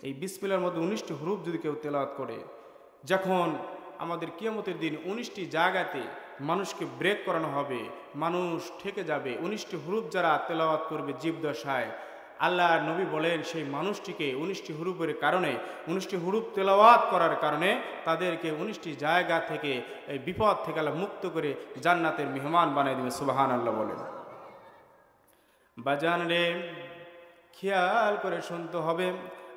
এই বিসমিল্লাহর মধ্যে 19টি হুরুফ যদি কেউ তেলাওয়াত করে, যখন আমাদের কিয়ামতের দিন 19টি জায়গাতে মানুষকে ব্রেক করানো হবে, মানুষ ঠেকে যাবে, 19টি হুরুফ যারা তেলাওয়াত করবে জীবদশায়, আল্লাহ নবী বলেন সেই মানুষটিকে 19টি হুরুফের কারণে, 19টি হুরুফ তেলাওয়াত করার কারণে তাদেরকে 19টি জায়গা থেকে, এই বিপদ থেকে আল্লাহ মুক্ত করে জান্নাতের মেহমান বানিয়ে দেবে। সুবহানাল্লাহ বলেন। বাজান রে, খেয়াল করে শুনতে হবে।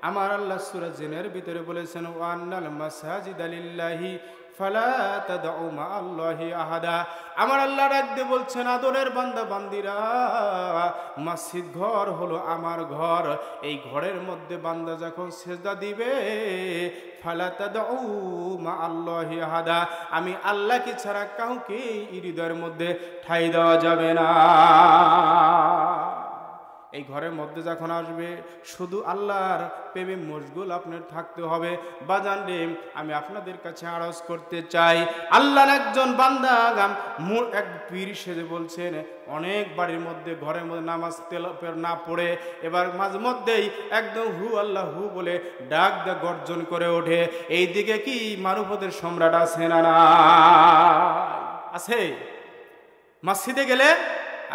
আমার আল্লাহ সূরা জিনের ভিতরে বলেছেন, ওয়ান্নাল মাসাজিদা লিল্লাহি ফালা তাদউ মাআল্লাহি আহাদা। আমার আল্লাহ ডাক দিয়ে বলছেন, আদরের বান্দা বান্দিরা, মসজিদ ঘর হলো আমার ঘর। এই ঘরের মধ্যে বান্দা যখন সেজদা দিবে, ফালা তাদউ মাআল্লাহি আহাদা, আমি আল্লাহকে ছাড়া কাউকে হৃদয়ের মধ্যে ঠাঁই দেওয়া যাবে না। এই ঘরের মধ্যে যখন আসবে, শুধু আল্লাহর প্রেমে মশগুল আপনার থাকতে হবে। বাজান রে, আমি আপনাদের কাছে আরজ করতে চাই, আল্লাহর একজন বান্দা এক পীর সেজে বলছেন, অনেক বাড়ির মধ্যে ঘরের মধ্যে নামাজ না পড়ে এবার মাঝে মধ্যেই একদম হু আল্লাহ হু বলে ডাক গর্জন করে ওঠে। এই দিকে কি মারুফতের সম্রাট আছে না? না আছে। মসজিদে গেলে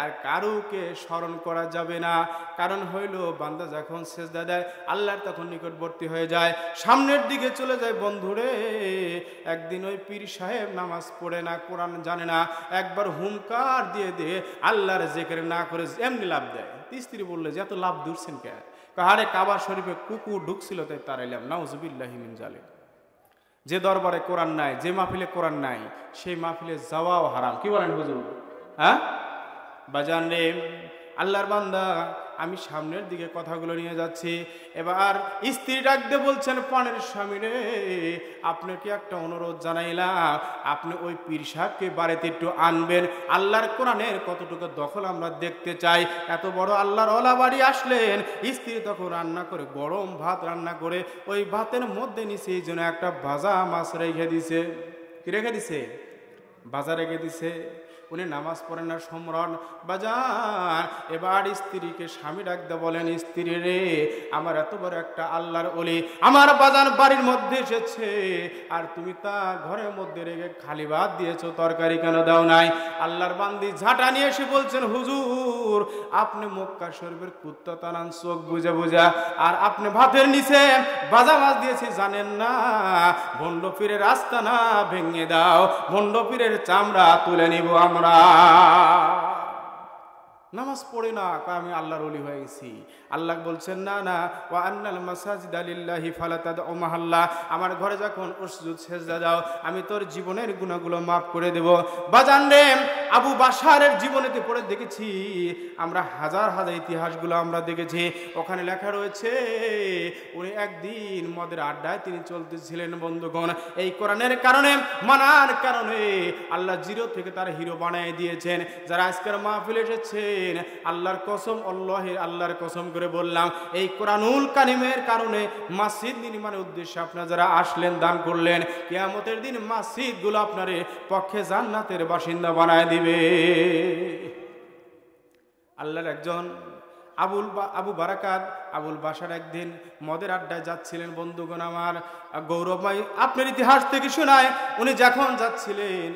আর কারুকে স্মরণ করা যাবে না, কারণ হইল বান্দা যখন সেজদা দেয় আল্লাহর তখন নিকটবর্তী হয়ে যায়, সামনের দিকে চলে যায়। বন্ধুরে, একদিন ওই পীর সাহেব নামাজ পড়ে না, কোরআন জানে না, একবার হুঙ্কার দিয়ে দিয়ে আল্লাহর জিকির না করে এমনি লাভ দেয়। স্ত্রী বললে যে এত লাভ দূরছেন কে? কাহারে কাবা শরীফে কুকুর ঢুকছিল তাই তারাইলাম, নাউজুবিল্লাহি মিন জালিক। যে দরবারে কোরআন নাই, যে মাহফিলে কোরআন নাই, সেই মাহফিলে যাওয়াও হারাম। কি বলেন হুজুর? হ্যাঁ বাজান রে, আল্লাহর বান্দা, আমি সামনের দিকে কথাগুলো নিয়ে যাচ্ছি। এবার স্ত্রী ডাকতে বলছেন, পানের স্বামী রে, আপনাকে একটা অনুরোধ জানাইলাম, আপনি ওই পীর সাহেবকে বাড়িতে একটু আনবেন। আল্লাহর কোরআনের কতটুকু দখল আমরা দেখতে চাই। এত বড় আল্লাহর ওলা বাড়ি আসলেন, স্ত্রী তখন রান্না করে, গরম ভাত রান্না করে, ওই ভাতের মধ্যে নিচে এই জন্য একটা ভাজা মাছ রেখে দিছে। কি রেখে দিছে? ভাজা রেখে দিছে। উনি নামাজ পড়েন না, সম্রাট। বাজান, এবার স্ত্রীকে স্বামী ডাকতে বলেন, স্ত্রী রে, আমার এত বড় একটা আল্লাহর ওলি আমার বাজান বাড়ির মধ্যে এসেছে, আর তুমি তা ঘরের মধ্যে রেখে খালি ভাত দিয়েছো, তরকারি কেন দাও নাই? আল্লাহর বান্দি ঝাঁটা নিয়ে এসে বলছেন, হুজুর, আপনি মক্কা শরীফের কুত্তা তানান চোখ বুঝে বুঝা, আর আপনি ভাতের নিচে ভাজা মাছ দিয়েছি জানেন না? ভণ্ড পীরের রাস্তা না ভেঙে দাও, ভণ্ড পীরের চামড়া তুলে নিব আমরা। নামাজ পড়ে না, আমি আল্লাহর ওলি হয়ে গেছি। আল্লাহ বলছেন, না না, ওয়া আন্নাল মাসাজিদা লিল্লাহি ফালা তাদউ মাআল্লাহ, আমার ঘরে যখন সুজুদ সেজদা দাও, আমি তোর জীবনের গুনাহগুলো মাফ করে দেব। বাজান রে, আবু বাশারের জীবনেতে পড়ে দেখেছি আমরা, হাজার হাজার ইতিহাসগুলো আমরা দেখেছি। ওখানে লেখা রয়েছে, উনি একদিন মদের আড্ডায় তিনি চলতেছিলেন। বন্ধুগণ, এই কোরআনের কারণে, মানার কারণে আল্লাহ জিরো থেকে তার হিরো বানিয়ে দিয়েছেন। যারা আজকের মাহফিলে এসেছেন, আল্লাহর কসম, আল্লাহর কসম করে বললাম, এই কোরআনুল কারিমের কারণে মসজিদ নির্মাণের উদ্দেশ্যে আপনারা যারা আসলেন, দান করলেন, কিয়ামতের দিন মসজিদগুলো আপনার পক্ষে জান্নাতের বাসিন্দা বানায় দিবে। আল্লাহর একজন আবু বারাকাত আবুল বাশার একদিন মদের আড্ডায় যাচ্ছিলেন। বন্ধুগণ আমার, গৌরবময় আপনার ইতিহাস থেকে শোনায়, উনি যখন যাচ্ছিলেন,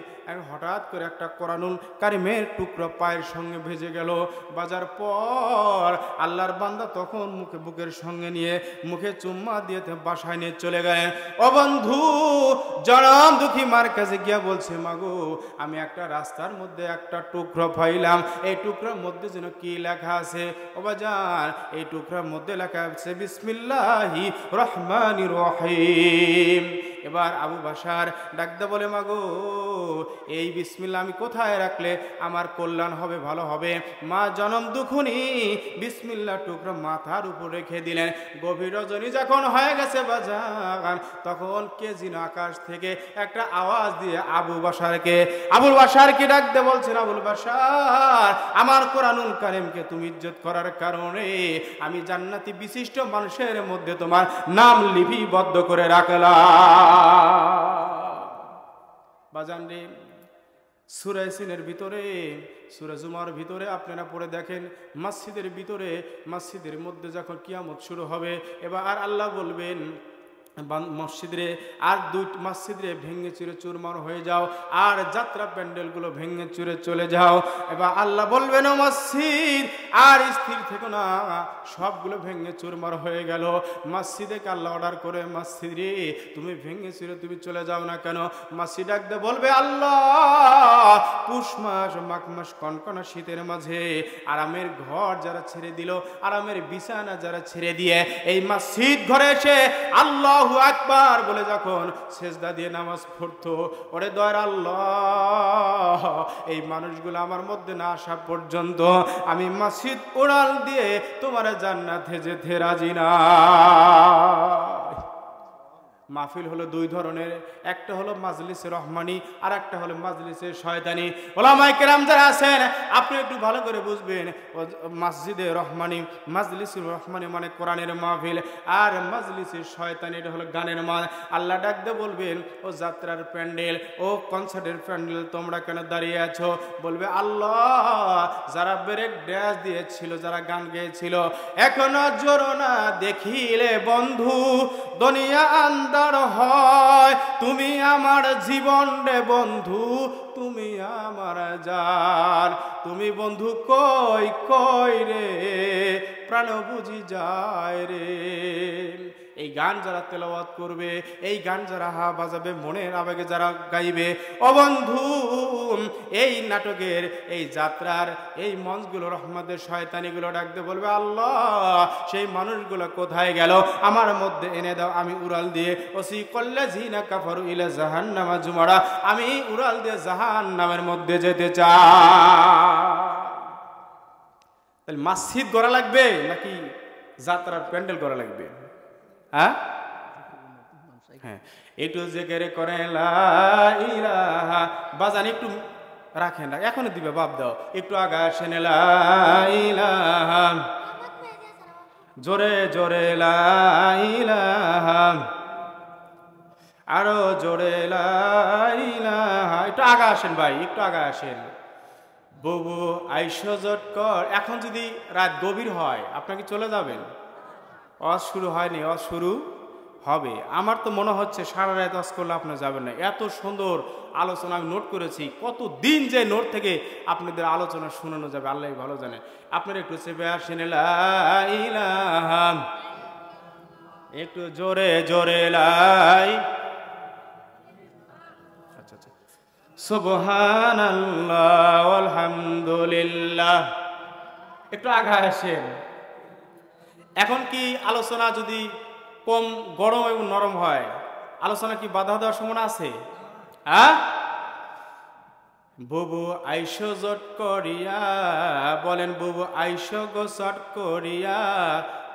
হঠাৎ করে একটা কোরআনুল কারিমের টুকরো পায়ের সঙ্গে ভেজে গেল। বাজার পর আল্লাহর বান্দা তখন বুকের সঙ্গে নিয়ে মুখে চুম্মা দিয়ে বাসায় নিয়ে চলে গেলেন। ও বন্ধু, জনম দুঃখী মার কাছে গিয়া বলছে, মাগো, আমি একটা রাস্তার মধ্যে একটা টুকরো পাইলাম, এই টুকরোর মধ্যে যেন কি লেখা আছে? ও বাজার, এই টুকরার মধ্যে লেখা আছে বিসমিল্লাহির রহমানির রহিম। এবার আবু বাশার ডাকতে বলে, মাগো, এই বিসমিল্লাহ আমি কোথায় রাখলে আমার কল্যাণ হবে, ভালো হবে? মা জনম দুখুনি বিসমিল্লাহ টুকরো মাথার উপর রেখে দিলেন। গভীর রজনী যখন হয়ে গেছে বাজার, তখন কে যেন আকাশ থেকে একটা আওয়াজ দিয়ে আবুল বাশারকে ডাকতে বলছেন, আবুল বাশার, আমার কোরআনুল কারিমকে তুমি ইজ্জত করার কারণে আমি জান্নাতি বিশিষ্ট মানুষের মধ্যে তোমার নাম লিপিবদ্ধ করে রাখলাম। বাজান রে, সূরা ইয়াসিনের ভিতরে, সূরা জুমার ভিতরে আপনারা পড়ে দেখেন, মসজিদের ভিতরে, মসজিদের মধ্যে যখন কিয়ামত শুরু হবে, এবার আর আল্লাহ বলবেন মসজিদে আর মসজিদে ভেঙে চুরে চুরমার হয়ে যাও, আর যাত্রা প্যান্ডেলগুলো ভেঙে চুরে চলে যাও। এবার আল্লাহ বলবেন ও মসজিদ আর স্থির থেকো না, সবগুলো ভেঙে চুরমার হয়ে গেল। মসজিদে আল্লাহ অর্ডার করে, মসজিদে তুমি ভেঙে চুরে তুমি চলে যাও না কেন? মসজিদ একদম বলবে আল্লাহ পুষ মাস মাঘ মাস কনকনা শীতের মাঝে আরামের ঘর যারা ছেড়ে দিল, আরামের বিছানা যারা ছেড়ে দিয়ে এই মসজিদ ঘরে এসে আল্লাহ আকবার বলে যখন সেজদা দিয়ে নামাজ পড়তো, ওরে দয়ার আল্লাহ এই মানুষগুলো আমার মধ্যে না আসা পর্যন্ত আমি মসজিদ উড়াল দিয়ে তোমার জান্নাতে যেতে রাজি না। মাহফিল হলো দুই ধরনের, একটা হলো মাজলিসে রহমানি, আর একটা হলো মাজলিসে শয়তানি। ওলামায়ে কেরাম যারা আছেন আপনি একটু ভালো করে বুঝবেন, মসজিদে রহমানি, মাজলিসে রহমানি মানে কোরআনের মাহফিল, আর মাজলিসে শয়তানি এটা হলো গানের মান। আল্লাহ ডাকতে বলবেন ও যাত্রার প্যান্ডেল, ও কনসার্টের প্যান্ডেল তোমরা কেন দাঁড়িয়ে আছো? বলবে আল্লাহ যারা ব্রেক ড্যান্স দিয়েছিল, যারা গান গেয়েছিল, এখনো জোরো না দেখিলে বন্ধু দুনিয়া আন্দার হয়, তুমি আমার জীবন রে বন্ধু, তুমি আমার জান, তুমি বন্ধু কই কই রে প্রাণ বুঝি যায় রে। এই গান যারা তেলাওয়াত করবে, এই গান যারা হা বাজাবে, মনের আবেগে যারা গাইবে, ও বন্ধু এই নাটকের, এই যাত্রার, এই মঞ্চগুলো রহমতের শয়তানিগুলো ডাকতে বলবে আল্লাহ সেই মানুষগুলো কোথায় গেল? আমার মধ্যে এনে দাও, আমি উড়াল দিয়ে ওসি কল্লাযিনা কাফারু ইলা জাহান্নামা জুমারা, আমি উড়াল দিয়ে জাহান্নামের মধ্যে যেতে চাই। তাহলে মসজিদ গড়া লাগবে নাকি যাত্রার প্যান্ডেল করা লাগবে? হ্যাঁ, একটু জেকেরে করে লা ইলাহা, বাজান একটু রাখেন না, এখনো দিবে বাপ দাও, একটু আগা আসেন লা ইলাহা, জোরে জোরে লা ইলাহা, আরো জোরে লা ইলাহা, একটু আগা আসেন ভাই, একটু আগা আসেন। বুবু আইসো জটকর, এখন যদি রাত গভীর হয় আপনাকে চলে যাবেন? ওয়াজ শুরু হয়নি, ওয়াজ শুরু হবে। আমার তো মনে হচ্ছে সারা রাত ওয়াজ করলে আপনার যাবেন না, এত সুন্দর আলোচনা আমি নোট করেছি। কত দিন যে নোট থেকে আপনাদের আলোচনা শোনানো যাবে আল্লাহ ভালো জানে। আপনারা একটু চেপে আসেন লা ইলাহা, একটু জোরে জোরে লাই, আচ্ছা আচ্ছা, সুবহানাল্লাহ আলহামদুলিল্লাহ, একটু আগা আসেন। এখন কি আলোচনা যদি কম গরম এবং নরম হয়, আলোচনা কি বাধা দেওয়ার সম্ভাবনা আছে? হ্যাঁ, বুবু আইসো জট করিয়া, বলেন বুবু আইসো গো চট করিয়া,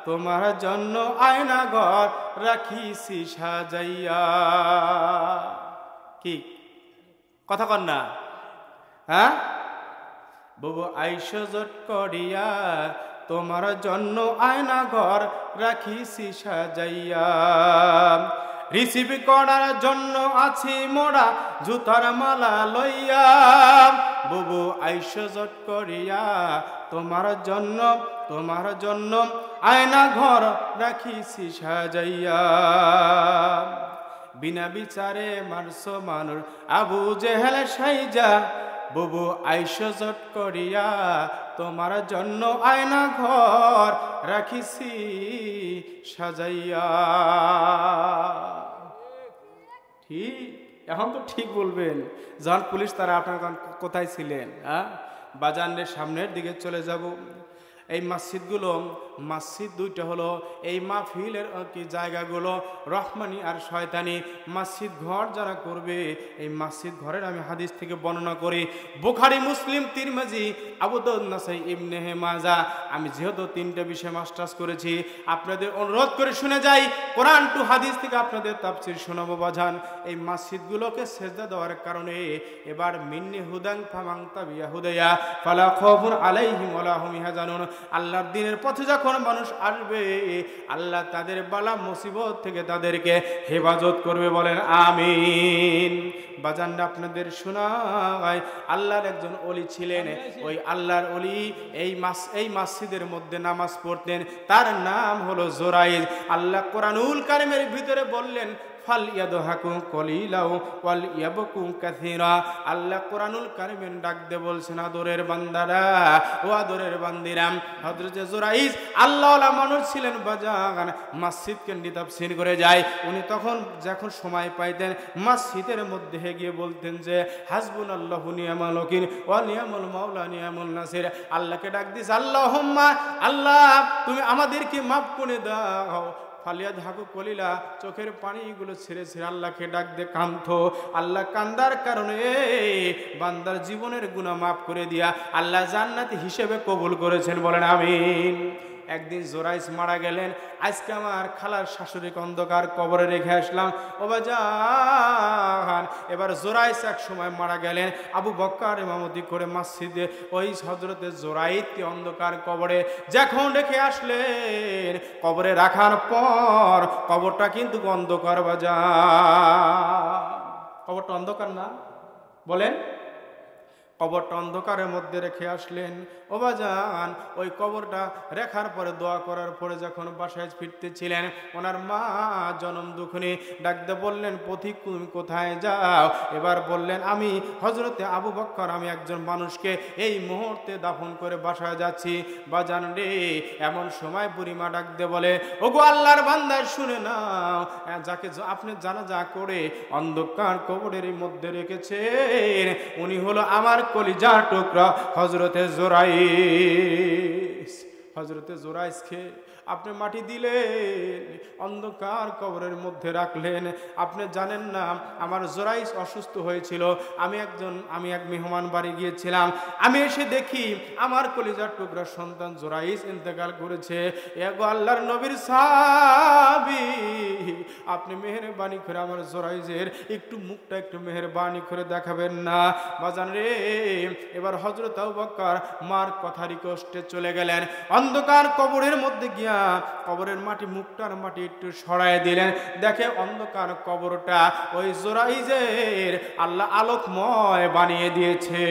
তোমার জন্য আয়না ঘর রাখিছি সাজাইয়া। কি কথা কন না? হ্যাঁ, বুবু আইসো জট করিয়া, তোমার জন্য আয়না ঘর রাখিছি সাজাইয়া, রিসিভ করার জন্য আছি মোরা জুতার মালা লইয়া, বুবু আইসো জট করিয়া, তোমার জন্য আয়না ঘর রাখিছি সাজাইয়া, বিনা বিচারে মারছো মানুষ আবু জেহেল সাইজা, বুবু আইসো জট করিয়া, তোমার জন্য আয়না ঘর রাখিছি সাজাইয়া। ঠিক, এখন তো ঠিক বলবেন। যখন পুলিশ তারা আপনার কোথায় ছিলেন? হ্যাঁ, বাজানের সামনের দিকে চলে যাব। এই মসজিদগুলো, মসজিদ দুইটা হলো এই মাহফিলের কি জায়গাগুলো, রহমানি আর শয়তানি। মসজিদ ঘর যারা করবে, এই মসজিদ ঘরের আমি হাদিস থেকে বর্ণনা করি, বুখারী, মুসলিম, তিরমিজি, আবু দাউদ, নাসাই, ইবনে মাজা। আমি যেহেতু তিনটা বিষয় মাস্টার্স করেছি, আপনাদের অনুরোধ করে শুনে যাই, কোরআন টু হাদিস থেকে আপনাদের তাফসীর শোনাবো বাজান। এই মসজিদগুলোকে সেজদা দেওয়ার কারণে এবার মিন্নি হুদান ফামান তাবিয়া হুদায়া ফালা খাউফুন আলাইহিম ওয়ালা হুম ইয়াহজানুন, আল্লাহর দিনের পথে যখন মানুষ আসবে, আল্লাহ তাদের বালা মুসিবত থেকে তাদেরকে হেফাজত করবে, বলেন আমিন। বাজান আপনাদের শোনায়, আল্লাহর একজন ওলি ছিলেন, ওই আল্লাহর ওলি এই মসজিদের মধ্যে নামাজ পড়তেন, তার নাম হলো জোরাইজ। আল্লাহ কোরআনুল কারীমের ভিতরে বললেন ফালইয়াদহাকু কলিলাও ওয়ালইয়াবকু কাসীরা। আল্লাহ কোরআনুল কারীমের ডাক দিয়ে বলছেন, আদরের বান্দারা ও আদরের বান্দিরা, হযরত জোরাইজ আল্লাহওয়ালা মানুষ ছিলেন বাজান, মসজিদ কেন্দ্রিক তাফসীর করে যায়। উনি তখন যখন সময় পাইতেন মসজিদের মধ্যে গিয়ে বলতেন যে হাসবুনাল্লাহু নি'মাল ওয়াকিল ওয়া নি'মাল মাওলা নি'মাল নাসির। আল্লাহকে ডাক দিস, আল্লাহুম্মা, আল্লাহ তুমি আমাদেরকে মাফ করে দাও। ফালিয়াদ হাকু কলিলা, চোখের পানিগুলো ছেড়ে ছেড়ে আল্লাহকে ডাক দে কাঁদতো। আল্লাহ কান্দার কারণে বান্দার জীবনের গুনাহ মাফ করে দিয়া আল্লাহ জান্নাতি হিসেবে কবুল করেছেন, বলেন আমিন। একদিন জোরাইজ মারা গেলেন। আজকে আমার খালার শাশুড়িকে অন্ধকার কবরে রেখে আসলাম ও বাজান। এবার জোরাইজ এক সময় মারা গেলেন, আবু বকর ইমামতি করে মসজিদে ওই হযরতে জোরাইজকে অন্ধকার কবরে যখন রেখে আসলেন, কবরে রাখার পর কবরটা কিন্তু অন্ধকার বাজান। কবরটা অন্ধকার না, বলেন? কবরটা অন্ধকারের মধ্যে রেখে আসলেন ও বাজান। ওই কবরটা রেখার পরে দোয়া করার পরে যখন বাসায় ফিরতেছিলেন, ওনার মা জনম দুঃখিনী ডাকতে বললেন, পথিক তুমি কোথায় যাও? এবার বললেন, আমি হযরতে আবু বকর, আমি একজন মানুষকে এই মুহূর্তে দাফন করে বাসায় যাচ্ছি। বাজান রে, এমন সময় বুড়িমা ডাকতে বলে, ওগো আল্লাহর বান্দা শুনে নাও, যাকে আপনি জানাজা করে অন্ধকার কবরের মধ্যে রেখেছেন, উনি হলো আমার কলিজার টুকরা হযরতে জোরাইজ। হযরতে জোরাইজকে আপনি মাটি দিলেন, অন্ধকার কবরের মধ্যে রাখলেন। আপনি জানেন না আমার জোরাইজ অসুস্থ হয়েছিল। আমি এক মেহমান বাড়ি গিয়েছিলাম, আমি এসে দেখি আমার কলিজার টুকরা সন্তান জোরাইজ ইন্তেকাল করেছে। এগো আল্লাহর নবীর সাহাবী, আপনি মেহেরবানি করে আমার জোরাইজের একটু মুখটা একটু মেহেরবানি করে দেখাবেন না? বাজান রে, এবার হযরত আবু বকর মার কথা রিকোয়েস্টে চলে গেলেন, অন্ধকার কবরের মধ্যে গিয়া কবরের মাটি, মুখটার মাটি একটু সরায় দিলেন। দেখে অন্ধকার কবরটা ওই জোরাইজের আল্লাহ আলোকময় বানিয়ে দিয়েছে।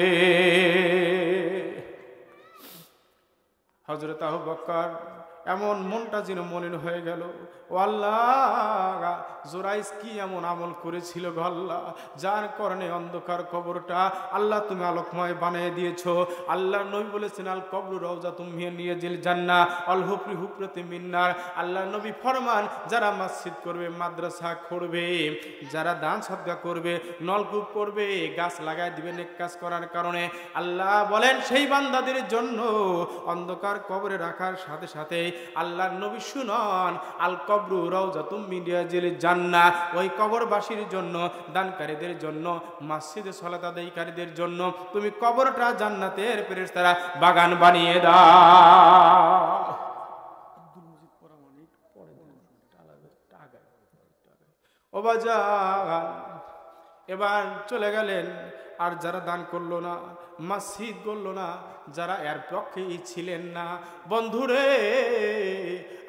হযরত আবু বকর এমন মনটা যেন মলিন হয়ে গেল। ও আল্লাহ, জোরাইজ কি এমন আমল করেছিল গো আল্লাহ, যার কারণে অন্ধকার কবরটা আল্লাহ তুমি আলোকময় বানিয়ে দিয়েছো। আল্লাহর নবী বলেছেন, আল কবরু রাউযাতুম মিন রিয়াজিল জান্নাহ আল হুফরি হুফরাতুম মিন নার। আল্লাহর নবী ফরমান, যারা মসজিদ করবে, মাদ্রাসা করবে, যারা দান সদকা করবে, নলকূপ করবে, গাছ লাগায় দিবে নেক কাজ করার কারণে, আল্লাহ বলেন সেই বান্দাদের জন্য অন্ধকার কবরে রাখার সাথে সাথে আল্লাহর নবী শুনান, আল কবরু রাউযাতুম মিন রিয়াজিল জান্নাহ, ওই কবরবাসীর জন্য, দানকারীদের জন্য, মসজিদে সালাত আদায়কারীদের জন্য তুমি কবরটা জান্নাতের ফেরেশতারা বাগান বানিয়ে দাও। ও বাজান, এবার চলে গেলেন। আর যারা দান করলো না, মসজিদ করলো না, যারা এর পক্ষেই ছিলেন না, বন্ধুরে,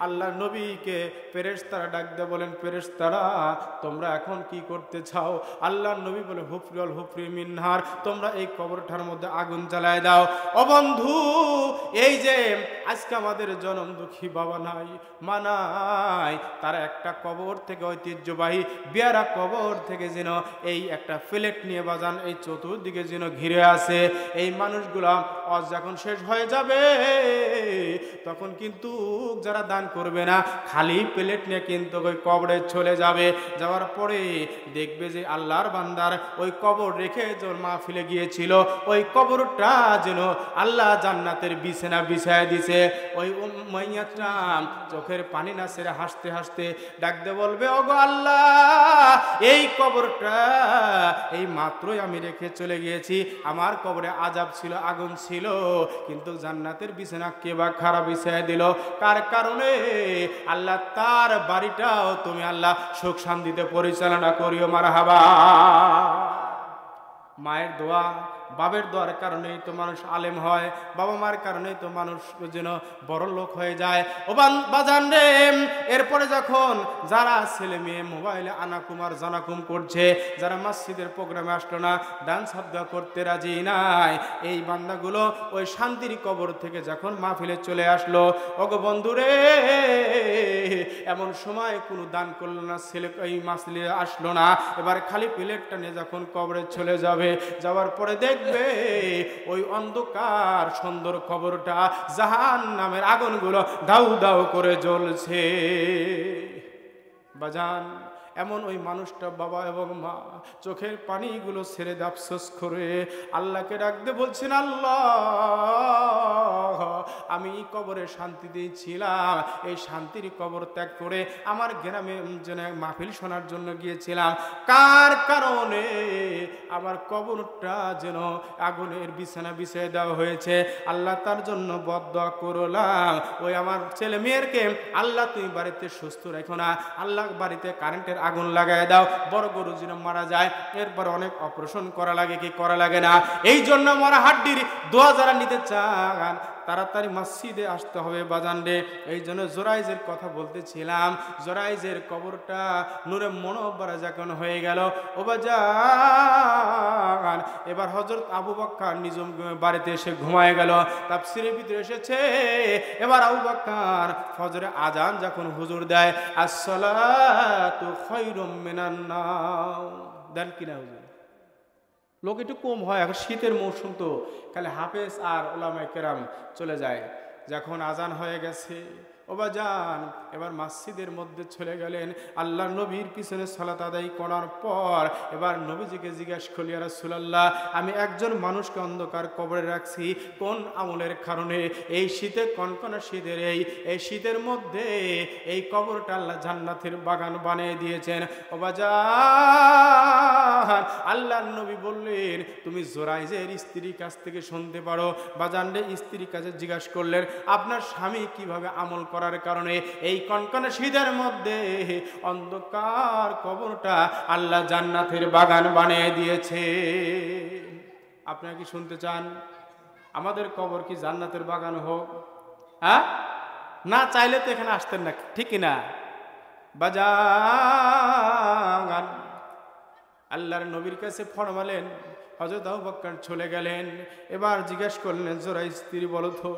আল্লাহ নবীকে ফেরেশতারা ডাক দিয়ে বলেন, ফেরেশতারা তোমরা এখন কি করতে চাও? আল্লাহ নবী বলে, হুফরিল হুফরি মিনহার, তোমরা এই কবরটার মধ্যে আগুন জ্বালায় দাও। ও বন্ধু, এই যে আজকে আমাদের জনম দুঃখী বাবা নাই, মা নাই, তারা একটা কবর থেকে, ঐতিহ্যবাহী বিয়ারা কবর থেকে যেন এই একটা প্লেট নিয়ে বাজান এই চতুর্দিকে যেন ঘিরে আছে। এই মানুষগুলা আজ যখন শেষ হয়ে যাবে, তখন কিন্তু যারা দান করবে না, খালি প্লেট নিয়ে কিন্তু ওই কবরে চলে যাবে। যাওয়ার পরে দেখবে যে আল্লাহর বান্দার ওই কবর রেখে যে মাহফিলে গিয়েছিল, ওই কবরটা যেন আল্লাহ জান্নাতের বিছানা বিছায় দিছে। ওই মাইয়াটা চোখের পানি না ছেড়ে হাসতে হাসতে ডাকতে বলবে, ওগো আল্লাহ, এই কবরটা এই মাত্রই আমি রেখে চলে গিয়েছি। আমার কবরে আযাব ছিল, আগুন ছিল, কিন্তু জান্নাতের বিছানা কে বা খারাপ বিছায় দিল? কার কারণে? আল্লাহ তার বাড়িটাও তুমি আল্লাহ সুখ শান্তিতে পরিচালনা করিও। মারহাবা। মায়ের দোয়া, বাবের দোয়ার কারণেই তো মানুষ আলেম হয়, বাবা মার কারণেই তো মানুষ যেন বড় লোক হয়ে যায়। ও বাজান রে, এরপরে যখন যারা ছেলে মেয়ে মোবাইলে আনাকুমার জানাকুম করছে, যারা মসজিদের প্রোগ্রামে আসলো না, ডান্স হাবদা করতে রাজি নাই, এই বান্দাগুলো ওই শান্তির কবর থেকে যখন মাহফিলে চলে আসলো, ওগো বন্ধুরে, এমন সময় কোনো দান করলো না, ছেলে এই মাসলে আসলো না, এবার খালি প্লেটটা নিয়ে যখন কবরে চলে যাবে, যাওয়ার পরে দেখবে ওই অন্ধকার সুন্দর কবরটা জাহান্নামের আগুনগুলো দাউ দাউ করে জ্বলছে। বাজান, এমন ওই মানুষটা বাবা এবং মা চোখের পানিগুলো ছেড়ে আফসোস করে আল্লাহকে ডাকতে বলছেন, আল্লাহ, আমি কবরে শান্তি দিয়েছিলাম, এই শান্তির কবর ত্যাগ করে আমার গ্রামে যেন মাহফিল শোনার জন্য গিয়েছিলাম, কার কারণে আমার কবরটা যেন আগুনের বিছানা বিছিয়ে দেওয়া হয়েছে, আল্লাহ তার জন্য বদদোয়া করলাম, ওই আমার ছেলে মেয়েরকে আল্লাহ তুমি বাড়িতে সুস্থ রেখো না, আল্লাহ বাড়িতে কারেন্টের আগুন লাগায় দাও, বড় গরু যেন মারা যায়, এরপর অনেক অপারেশন করা লাগে কি করা লাগে না, এই জন্য মরা হাড্ডির দোয়া যারা নিতে চান তাড়াতাড়ি মসজিদে আসতে হবে বাজান রে। এই জন্য জোরাইজের কথা বলতেছিলাম, জোরাইজের কবরটা নূরে মুনওয়ারা যখন হয়ে গেল, ও বাজান, এবার হযরত আবু বকর নিজম বাড়িতে এসে ঘুমায় গেল। তাফসীরের ভিতরে এসেছে, এবার আবু বকর ফজরে আজান যখন হুজুর দেয়, আসসালাতু খায়রুম মিনান নাওম, দেন কিনা হুজুর? লোক একটু কম হয়, এখন শীতের মৌসুম তো খালি হাফেজ আর ওলামায়ে কেরাম চলে যায়। যখন আজান হয়ে গেছে, ও বাজান, এবার মসজিদের মধ্যে চলে গেলেন, আল্লাহ নবীর পিছনে সালাত আদায় করার পর এবার নবীজিকে জিজ্ঞাসা করলেন, ইয়া রাসূলুল্লাহ, আমি একজন মানুষকে অন্ধকার কবরে রাখছি, কোন আমলের কারণে? এই শীতে কনকনা শীতের এই শীতের মধ্যে এই কবরটা আল্লাহ জান্নাতের বাগান বানিয়ে দিয়েছেন। ও বাজান, আল্লাহর নবী বললেন, তুমি জোরাইজের স্ত্রীর কাছ থেকে শুনতে পারো। বাজান রে, স্ত্রীর কাছে জিজ্ঞাসা করলেন, আপনার স্বামী কিভাবে আমল করার কারণে এই কনকনে শীতের মধ্যে অন্ধকার কবরটা আল্লাহ জান্নাতের বাগান বানিয়ে দিয়েছে? আপনারা কি শুনতে চান আমাদের কবর কি জান্নাতের বাগান হোক? হ্যাঁ, না চাইলে তো এখানে আসতেন না, ঠিক না বাজান? আল্লাহর নবীর কাছে ফরমালেন, হযরত আবু বকর চলে গেলেন, এবার জিজ্ঞেস করলেন, জোরাইজ স্ত্রী বলো তো।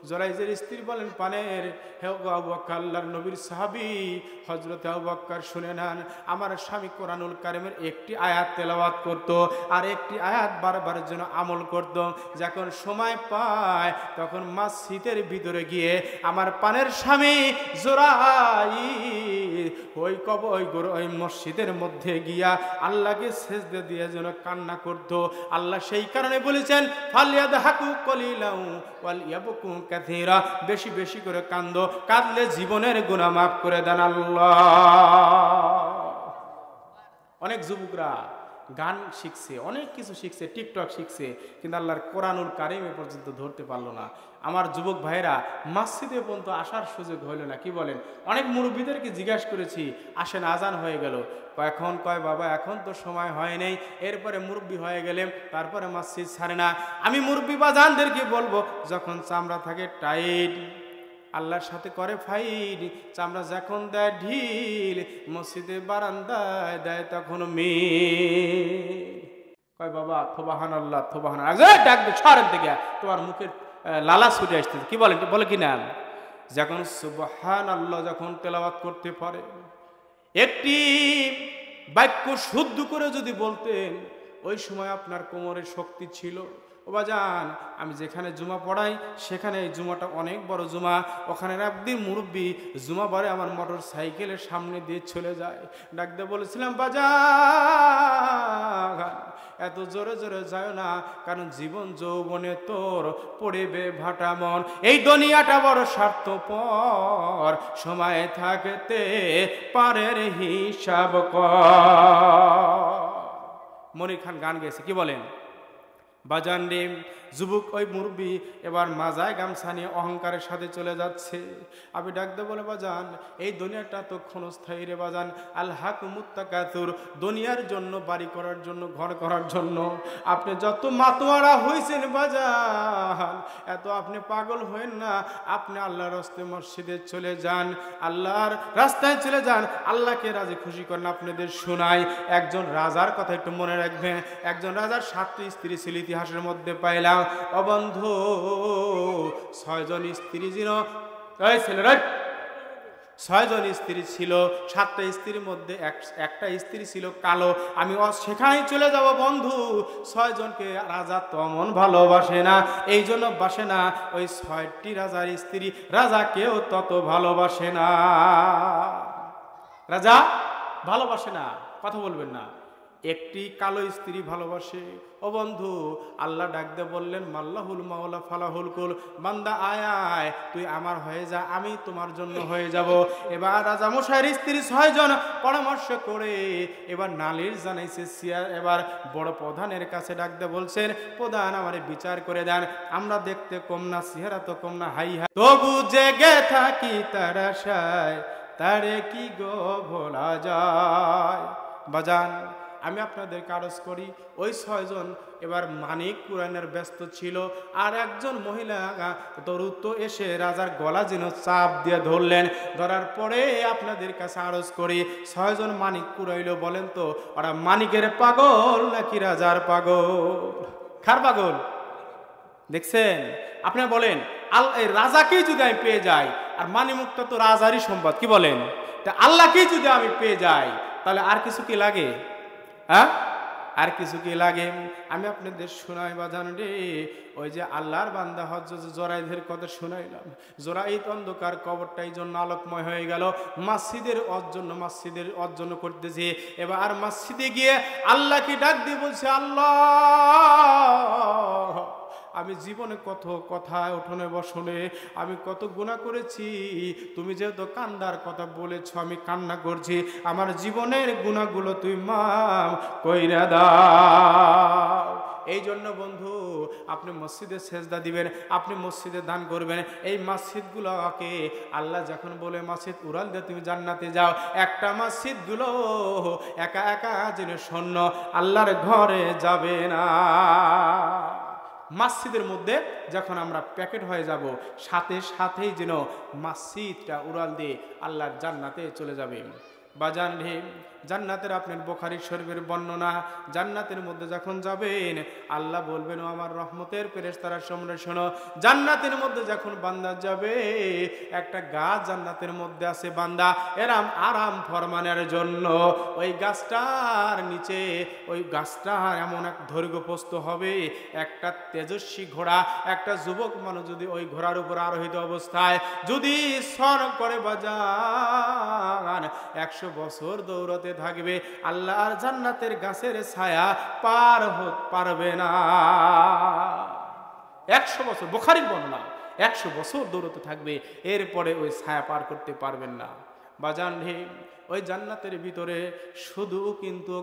জোরাইজের স্ত্রী বলেন, পানের হে আবু বকর, আল্লাহর নবীর সাহাবী হযরত আবু বকর, শুনে নেন, আমার স্বামী কোরআনুল কারীমের একটি আয়াত তেলাওয়াত করত আর একটি আয়াত বারবার যেন আমল করত, যখন সময় পায় তখন মসজিদের ভিতরে গিয়ে আমার পানের স্বামী জোরাইজ ওই মসজিদের মধ্যে গিয়া আল্লাহকে সেজদা দিয়ে যেন কান্না করত। আল্লাহ সেই কারণে বলেছেন, ফালিয়াদহাকু কলিলাউ ওয়ালিয়াবকু কাসীরা, বেশি বেশি করে কান্দো, কাঁদলে জীবনের গুনাহ মাফ করে দেন আল্লাহ। অনেক যুবকরা গান শিখছে, অনেক কিছু শিখছে, টিকটক শিখছে, কিন্তু আল্লাহর কোরআনুল কারীম এ পর্যন্ত ধরতে পারলো না। আমার যুবক ভাইরা মসজিদে পর্যন্ত আসার সুযোগ হইল না। কি বলেন? অনেক মুরব্বীদেরকে জিজ্ঞাসা করেছি, আসেন, আজান হয়ে গেল, এখন কয় বাবা এখন তো সময় হয় নাই, এরপরে মুরব্বী হয়ে গেলে তারপরে মসজিদ ছাড়ে না। আমি মুরব্বী বাজানদেরকে বলবো, যখন চামড়া থাকে টাইট, আল্লাহর সাথে করে ফাইট, চামড়া যখন দেয় ঢিল, মসজিদে বারান্দায় দেয় তখন মিল। কয় বাবা সুবহানাল্লাহ সুবহানাল্লাহ, ডাকবে সরেন থেকে, তোমার মুখের লালা ছুটে আসতেছে। কি বলেন? বলে কি না? যখন সুবহানাল্লাহ যখন তেলাওয়াত করতে পারে, একটি বাক্য শুদ্ধ করে যদি বলতেন, ওই সময় আপনার কোমরের শক্তি ছিল। ও বাজান, আমি যেখানে জুমা পড়াই সেখানে এই জুমাটা অনেক বড় জুমা, ওখানে একদিন মুরব্বী জুমা বারে আমার মোটর সাইকেলের সামনে দিয়ে চলে যায়, ডাকতে বলেছিলাম, বাজান এত জোরে জোরে যায় না, কারণ জীবন যৌবনে তোর পড়িবে ভাটা মন, এই দুনিয়াটা বড় স্বার্থপর, সময় থাকতে পারের হিসাব কর। মনির খান গান গেছে। কি বলেন? বাজান রে, যুবক ওই মুরব্বী এবার মাজায় গামছা নিয়ে অহংকারের সাথে চলে যাচ্ছে। আমি ডাকতে বলে বাজান এই দুনিয়াটা তো ক্ষণস্থায়ী রে বাজান, আল হাকুমুত তাকাতুর, দুনিয়ার জন্য, বাড়ি করার জন্য, ঘর করার জন্য আপনি যত মাতোয়ারা হয়েছেন বাজান, এত আপনি পাগল হয়েন না। আপনি আল্লাহর রাস্তায় মসজিদে চলে যান, আল্লাহর রাস্তায় চলে যান, আল্লাহকে রাজি খুশি করেন। আপনাদের শোনাই একজন রাজার কথা একটু মনে রাখবেন। একজন রাজার 7টি স্ত্রী ছিল, ইতিহাসের মধ্যে পাইলাম। অবন্ধু 6 জন স্ত্রী ছিল, 6 জন স্ত্রী ছিল। 7টা স্ত্রীর মধ্যে একটা স্ত্রী ছিল কালো। আমি সেখানেই চলে যাব বন্ধু। 6 জনকে রাজা তেমন ভালোবাসে না, এই জন্য বাসে না। ওই 6টি রাজার স্ত্রী রাজাকেও তত ভালোবাসে না, রাজা ভালোবাসে না, কথা বলবেন না। একটি কালো স্ত্রী ভালোবাসে। ও বন্ধু, আল্লাহ ডাকতে বললেন মাল্লাহুল মাওলা ফালাহুল কুল, বান্দা আয় আয়, তুই আমার হয়ে যা, আমি তোমার জন্য হয়ে যাব। এবার রাজা মশাইয়ের স্ত্রী 6 জন পরামর্শ করে এবার নালিশ জানাইছে সিয়ার। এবার বড় প্রধানের কাছে ডাকতে বলছেন, প্রধান আমারে বিচার করে দেন, আমরা দেখতে কম না, চেহারা তো কম না, হাই হাই তবু জেগে থাকি তার আশায়, তারে কি গো ভোলা যায়। বাজান আমি আপনাদের কারজ করি, ওই 6 জন এবার মানিক কুরাইনের ব্যস্ত ছিল। আর একজন মহিলা দ্রুত এসে রাজার গলা যেন চাপ দিয়ে ধরলেন। ধরার পরে আপনাদের কাছে আরজ করি, 6 জন মানিক কুরাইল। বলেন তো ওরা মানিকের পাগল নাকি রাজার পাগল? কার পাগল দেখছেন? আপনি বলেন এই রাজাকেই যদি আমি পেয়ে যাই, আর মানিমুক্ত তো রাজারই সম্পদ, কি বলেন? তা আল্লাহকেই যদি আমি পেয়ে যাই, তাহলে আর কিছু কি লাগে? হ্যাঁ, আর কিছু কি লাগে? আমি আপনাদের শোনাই বাজান রে, ওই যে আল্লাহর বান্দা হযরত জরাইদের কথা শোনাইলাম। জরাইদ অন্ধকার কবরটা এই জন্য আলোকময় হয়ে গেল, মসজিদের অর্জন করতেছে। এবার মসজিদে গিয়ে আল্লাহকে ডাক দিয়ে বলছে, আল্লাহ আমি জীবনে কত কথায় উঠোনে বসনে আমি কত গুনাহ করেছি, তুমি যেহেতু কান্দার কথা বলেছ আমি কান্না করছি, আমার জীবনের গুনাহগুলো তুই মাফ কইরা দাও। এই জন্য বন্ধু আপনি মসজিদে সেজদা দিবেন, আপনি মসজিদে দান করবেন। এই মসজিদগুলোকে আল্লাহ যখন বলে মসজিদ উড়াল দিয়ে তুমি জান্নাতে যাও, একটা মসজিদগুলো একা একা যেন শূন্য, আল্লাহর ঘরে যাবে না। মসজিদের মধ্যে যখন আমরা প্যাকেট হয়ে যাব, সাথে সাথেই যেন মসজিদটা উড়াল দিয়ে আল্লাহর জান্নাতে চলে যাবে। বাজান রে, জান্নাতের আপনার বুখারী শরীফের বর্ণনা, জান্নাতের মধ্যে যখন যাবেন আল্লাহ বলবেন ও আমার রহমতের ফেরেশতারা শুনে শোনো, জান্নাতের মধ্যে যখন বান্দা যাবে একটা গাছ জান্নাতের মধ্যে আছে বান্দা এরাম আরাম ফরমানের জন্য। ওই গাছটার নিচে, ওই গাছটার এমন এক দৈর্ঘ্যপ্রস্থ হবে, একটা তেজস্বী ঘোড়া, একটা যুবক মানুষ যদি ওই ঘোড়ার উপর আরোহিত অবস্থায় যদি সর করে বাজান 100 বছর দৌড়াতে থাকবে, আল্লাহর জান্নাতের গাছের ছায়া পার হতে পারবে না। 100 বছর, বুখারীর বর্ণনা, 100 বছর দৌড়াতে থাকবে, এরপরে ওই ছায়া পার করতে পারবেন না। বাজান হে, ওই জান্নাতের ভিতরে শুধু কিন্তু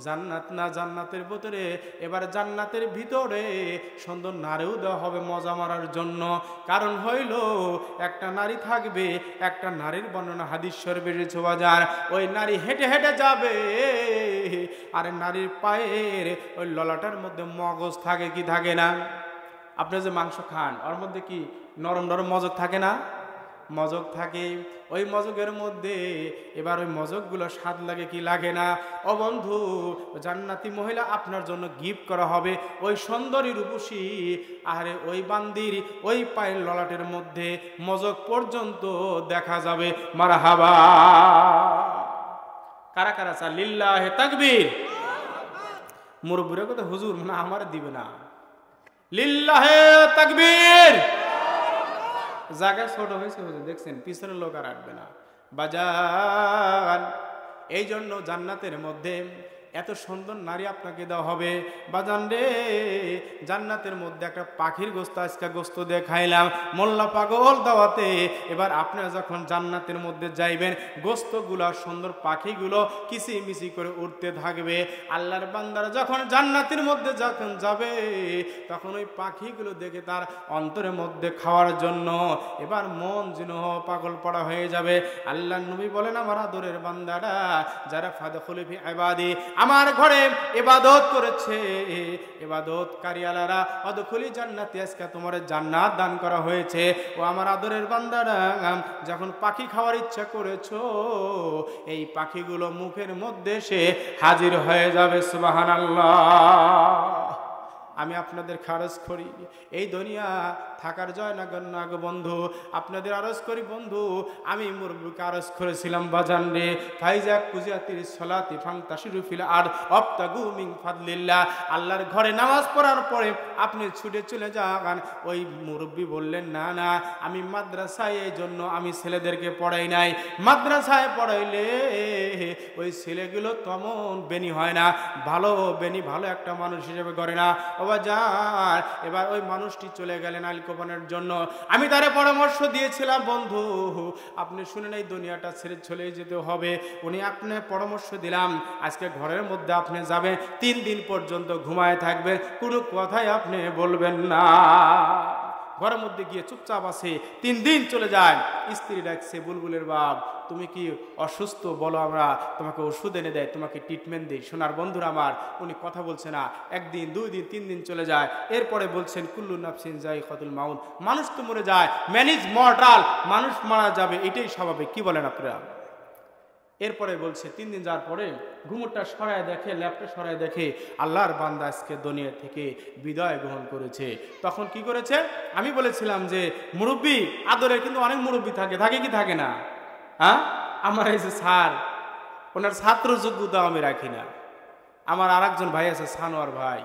জান্নাত না, জান্নাতের ভিতরে এবার জান্নাতের ভিতরে সুন্দর নারীও দেওয়া হবে মজা মারার জন্য। কারণ হইল একটা নারী থাকবে, একটা নারীর বর্ণনা হাদিস শরীফে এসেছে বাজার, ওই নারী হেঁটে হেঁটে যাবে, আর নারীর পায়ের ওই ললাটার মধ্যে মগজ থাকে কি থাকে না? আপনি যে মাংস খান ওর মধ্যে কি নরম নরম মজক থাকে না? মজক থাকে। ওই মজকের মধ্যে এবার ওই মজকগুলো স্বাদ লাগে কি লাগে না? ও বন্ধু, জান্নাতি মহিলা আপনার জন্য গিফট করা হবে ওই সুন্দরী রূপসী, আরে ওই বান্দির ওই পায়ের ললাটের মধ্যে মজক পর্যন্ত দেখা যাবে। মারহাবা। কারা কারা চা লিল্লাহে তাকবীর। মুরব্বিরা কথা হুজুর মানে আমার দিবে না, লিল্লাহে তাকবীর। জায়গা ছোট হয়েছে হুজুর, দেখছেন পিছনের লোক আর আসবে না। বাজান এই জন্য জান্নাতের মধ্যে এত সুন্দর নারী আপনাকে দেওয়া হবে। বাজান রে, জান্নাতের মধ্যে একটা পাখির গোস্ত, আজকে গোস্ত দিয়ে খাইলাম মোল্লা পাগল দাওয়াতে। এবার আপনারা যখন জান্নাতের মধ্যে যাইবেন, গোস্তগুলা সুন্দর পাখিগুলো কিচিমিচি করে উঠতে থাকবে। আল্লাহর বান্দারা যখন জান্নাতের মধ্যে যখন যাবে, তখন ওই পাখিগুলো দেখে তার অন্তরের মধ্যে খাওয়ার জন্য এবার মন যেন পাগল পড়া হয়ে যাবে। আল্লাহর নবী বলেন, আমার আদরের বান্দারা যারা ফাদখুলু ফি ইবাদি, আমার ঘরে ইবাদত করেছে, ইবাদতকারী আলারা অদখুলি জান্নাতি, আজকে তোমার জান্নাত দান করা হয়েছে। ও আমার আদরের বান্দারা, যখন পাখি খাওয়ার ইচ্ছা করেছো, এই পাখিগুলো মুখের মধ্যে সে হাজির হয়ে যাবে। সুবহানাল্লাহ। আমি আপনাদের আরজ করি, এই দুনিয়া থাকার জয় না গো বন্ধু, আপনাদের আরজ করি বন্ধু, আমি মুরব্বিকে আরজ করেছিলাম, বাজান রে, ফাইজা কুজিয়াতির সলাতি ফান্তাশিরু ফিল আরদ ওয়াবতাগু মিন ফাদলিল্লাহ। আল্লাহর ঘরে নামাজ পড়ার পরে আপনি ছুটে চলে যান। ওই মুরব্বি বললেন, না না, আমি মাদ্রাসায়, এই জন্য আমি ছেলেদেরকে পড়াই নাই। মাদ্রাসায় পড়াইলে ওই ছেলেগুলো তেমন বেনি হয় না, ভালো বেনি ভালো একটা মানুষ হিসেবে করে না। যার এবার ওই মানুষটি চলে গেলেন আলকোপনের জন্য। আমি তারে পরামর্শ দিয়েছিলাম, বন্ধু আপনি শুনে নাই দুনিয়াটা ছেড়ে চলে যেতে হবে। উনি আপনি পরামর্শ দিলাম, আজকে ঘরের মধ্যে আপনি যাবেন, 3 দিন পর্যন্ত ঘুমায় থাকবেন, কোনো কথাই আপনি বলবেন না। ঘরের মধ্যে গিয়ে চুপচাপ আছে, 3 দিন চলে যায়। স্ত্রী ডাকছে, বুলবুলের বাপ তুমি কি অসুস্থ, বলো, আমরা তোমাকে ওষুধ এনে দেয়, তোমাকে ট্রিটমেন্ট দিই। সোনার বন্ধুরা আমার, উনি কথা বলছে না। 1 দিন 2 দিন 3 দিন চলে যায়। এরপরে বলছেন, কুল্লু নাফসিন যায়িকাতুল মাউত, মানুষ তো মরে যায়, ম্যান ইজ মর্টাল, মানুষ মারা যাবে, এটাই স্বাভাবিক। কি বলেন আপনারা? এরপরে বলছে 3 দিন যাওয়ার পরে ঘুমুরটা সরায় দেখে, ল্যাপটা সরায় দেখে আল্লাহর বান্দা আজকে দুনিয়া থেকে বিদায় গ্রহণ করেছে। তখন কি করেছে? আমি বলেছিলাম যে মুরব্বী আদরে কিন্তু অনেক মুরব্বী থাকে, থাকে কি থাকে না? হ্যাঁ, আমার এই যে স্যার, ওনার ছাত্র যোগ্যতা আমি রাখি না। আমার আর একজন ভাই আছে, সানোয়ার ভাই,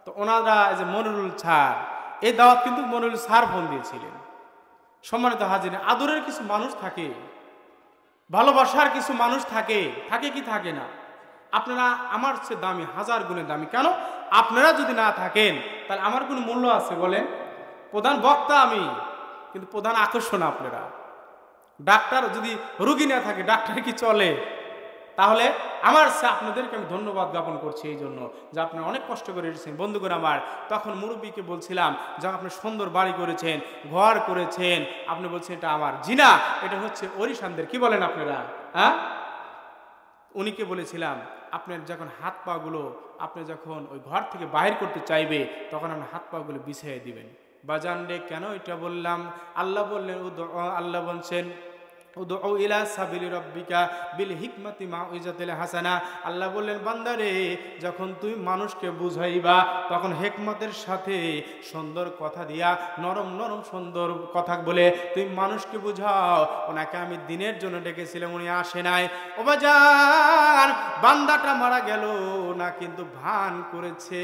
তো ওনারা এই যে মনিরুল স্যার, এই দাওয়াত কিন্তু মনিরুল স্যার ফোন দিয়েছিলেন। সম্মানিত হাজির, আদরের কিছু মানুষ থাকে, ভালোবাসার কিছু মানুষ থাকে, থাকে কি থাকে না? আপনারা আমার চেয়ে দামি, 1000 গুণে দামি। কেন? আপনারা যদি না থাকেন তাহলে আমার কোনো মূল্য আছে বলেন? প্রধান বক্তা আমি, কিন্তু প্রধান আকর্ষণ আপনারা। ডাক্তার যদি রুগী না থাকে, ডাক্তার কি চলে? তাহলে আমার আপনাদেরকে আমি ধন্যবাদ জ্ঞাপন করছি এই জন্য যে আপনারা অনেক কষ্ট করে এসেছেন। বন্ধুগণ আমার, তখন মুরব্বীকে বলছিলাম যে আপনি সুন্দর বাড়ি করেছেন, ঘর করেছেন, আপনি বলছেন এটা আমার। জিনা, এটা হচ্ছে ওরিশানদের। কি বলেন আপনারা? হ্যাঁ, উনিকে বলেছিলাম আপনার যখন হাত পা গুলো আপনি যখন ওই ঘর থেকে বাইর করতে চাইবে, তখন আপনি হাত পা গুলো বিছিয়ে দিবেন। বাজান রে, কেন এটা বললাম? আল্লাহ বললেন, আল্লাহ বলছেন, উদউ ইলা সাবিলি রাব্বিকা বিল হিকমাতি মাউইজাতিল হাসানা। আল্লাহ বললেন, বান্দারে, যখন তুমি মানুষকে বুঝাইবা, তখন হিকমতের সাথে সুন্দর কথা দিয়া, নরম নরম সুন্দর কথা বলে তুমি মানুষকে বুঝাও। ওনাকে আমি দিনের জন্য ডেকেছিলাম, উনি আসে নাই। ও বাজান, বান্দাটা মারা গেল না, কিন্তু ভান করেছে।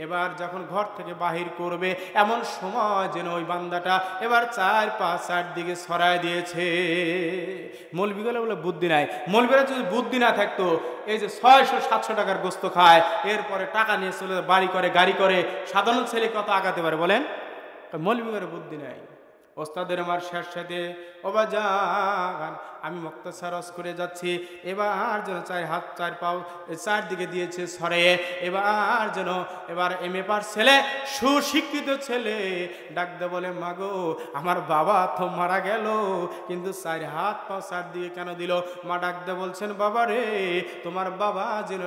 এবার যখন ঘর থেকে বাহির করবে, এমন সময় যেন ওই বান্দাটা এবার 4-5 দিকে ছড়ায় দিয়েছে। মৌলবীগুলো বলে বুদ্ধি নাই। মৌলবীরা যদি বুদ্ধি না থাকতো, এই যে 600-700 টাকার গোস্ত খায়, এরপরে টাকা নিয়ে চলে বাড়ি করে, গাড়ি করে, সাধারণ ছেলে কত আগাতে পারে বলেন? মৌলবীগুলো বুদ্ধি নাই। ওস্তাদের আমার শেষ সাথে ওবাজান, আমি মুক্তাসারস করে যাচ্ছি। এবার যেন 4 হাত 4 পাও 4 দিকে দিয়েছে সরে। এবার যেন এবার MA পাস ছেলে, সুশিক্ষিত ছেলে ডাক দে বলে, মাগো আমার বাবা তো মারা গেল, কিন্তু 4 হাত পাও 4 দিকে কেন দিল? মা ডাক দে বলছেন, বাবা রে, তোমার বাবা যেন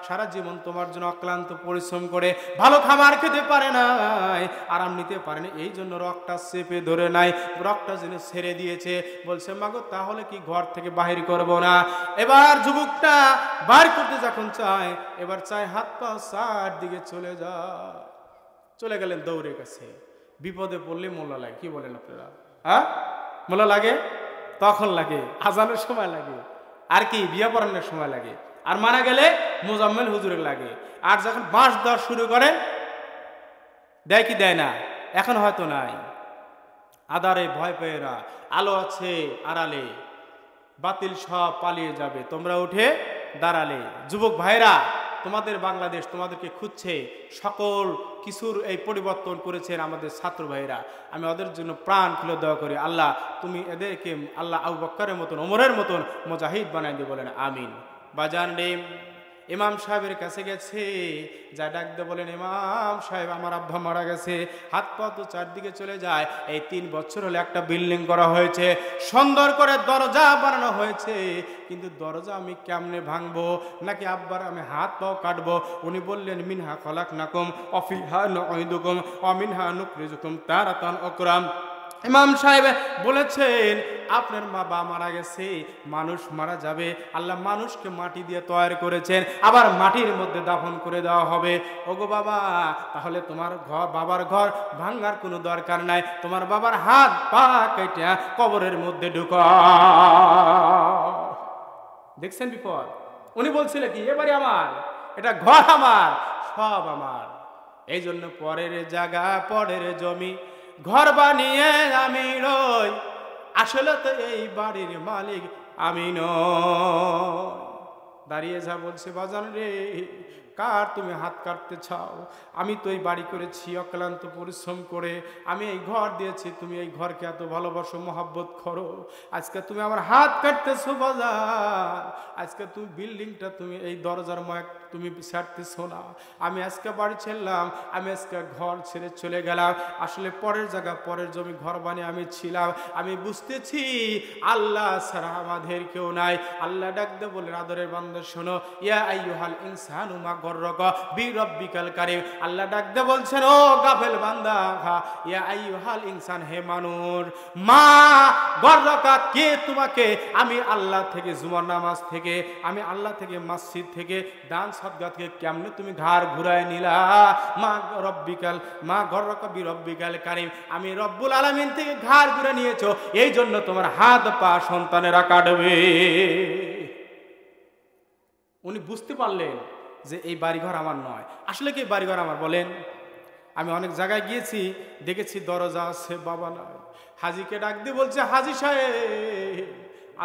সারা জীবন তোমার জন্য অক্লান্ত পরিশ্রম করে ভালো খাবার খেতে পারে না, আরাম নিতে পারে না, এই জন্য রক্তটা চেপে ধরে নাই, রক্তটা যেন ছেড়ে দিয়েছে। বলছে, মাগো তাহলে কি ঘর থেকে বাহির করব না? এবার যুবকটা বাইর করতে যখন চায়, এবার 4 হাত পা 4 দিকে চলে গেলেন দৌড়ে কাছে। বিপদে পড়লে মোল্লা লাগে। কি বলেন আপনারা? হ্যাঁ, মোল্লা লাগে তখন লাগে, আজানের সময় লাগে, আর কি বিয়ে পড়ানোর সময় লাগে, আর মারা গেলে মোজাম্মেল হুজুরের লাগে। আর যখন বাঁশ দেওয়া শুরু করে, দেয় কি দেয় না? এখন হয়তো নাই। আধারে ভয় পেয়েরা, আলো আছে আড়ালে, বাতিল সব পালিয়ে যাবে, তোমরা উঠে দাঁড়ালে। যুবক ভাইরা, তোমাদের বাংলাদেশ তোমাদেরকে খুঁজছে, সকল কিছুর এই পরিবর্তন করেছেন আমাদের ছাত্র ভাইরা। আমি ওদের জন্য প্রাণ খুলে দোয়া করি, আল্লাহ তুমি এদেরকে আল্লাহ আবু বকরের মতন, ওমরের মতন মুজাহিদ বানাই দিয়ে বলেন আমিন। বাজান রে, ইমাম সাহেবের কাছে গেছে, যা ডাক দিয়ে বলেন ইমাম সাহেব আমার আব্বা মারা গেছে। হাত পা তো চারদিকে চলে যায়। এই 3 বছর হলে একটা বিল্ডিং করা হয়েছে, সুন্দর করে দরজা বানানো হয়েছে, কিন্তু দরজা আমি কেমনে ভাঙবো, নাকি আব্বার আমি হাত পাও কাটবো? উনি বললেন মিনহা খলাকনাকুম ওয়া ফিহা নুঈদুকুম ওয়া মিনহা নুখরিজুকুম তারাতান উকরা। ইমাম সাহেব বলেছেন আপনার মা বাবা মারা গেছে, মানুষ মারা যাবে, আল্লাহ মানুষকে মাটি দিয়ে তৈরি করেছেন, আবার মাটির মধ্যে দাফন করে দেওয়া হবে। ওগো বাবা, তাহলে তোমার ঘর, বাবার ঘর ভাঙার কোনো দরকার নাই, তোমার বাবার হাত পা কেটে কবরের মধ্যে ঢুকাও। দেখছেন বিপদ? উনি বলছিলেন কি এবারে আমার এটা ঘর, আমার সব আমার। এই জন্য পরের জায়গা পরের জমি ঘর বানিয়ে আমি রই, আসলে তো এই বাড়ির মালিক আমি নই। দাঁড়িয়ে যা বলছে বাজান রে, কার তুমি হাত কাটতে চাও? আমি তো এই বাড়ি করেছি অক্লান্ত পরিশ্রম করে, আমি এই ঘর দিয়েছি, তুমি এই ঘরকে এত ভালোবাসো, মহব্বত করো, আজকে তুমি আমার হাত কাটতেছো বাজার। আজকে তুমি বিল্ডিংটা, তুমি এই দরজার ময় তুমি ছাড়তেছো না। আমি আজকে বাড়ি ছেড়লাম, আমি আজকে ঘর ছেড়ে চলে গেলাম, আসলে পরের জায়গা পরের জমি ঘর বানিয়ে আমি ছিলাম। আমি বুঝতেছি আল্লাহ ছাড়া আমাদের কেউ নাই। আল্লাহ ডাকতে বলে আদরের বান্দা শোনো, ইয়া আইয়ুহাল ইনসানু মা গররাকা বিরাব্বিকাল কারীম। আল্লাহ ডাকতে বলছেন ও গাফেল বান্দা, ইয়া আইয়ুহাল ইনসান, হে মানুষ, মা গররাকা, কে তোমাকে আমি আল্লাহ থেকে, জুমার নামাজ থেকে, আমি আল্লাহ থেকে, মসজিদ থেকে, দান সদকা থেকে কেমনে তুমি ঘাড় ঘুরায় নিলা? মা রব্বিকাল, মা গররাকা বিরাব্বিকাল কারীম, আমি রব্বুল আলামিন থেকে ঘাড় ঘুরে নিয়েছো, এই জন্য তোমার হাত পা সন্তানেরা কাটবে। উনি বুঝতে পারলেন যে এই বাড়িঘর আমার নয়। আসলে কি বাড়িঘর আমার? বলেন। আমি অনেক জায়গায় গিয়েছি, দেখেছি দরজা আছে, বাবা নয়। হাজিকে ডাক দিয়ে বলছে হাজি সাহেব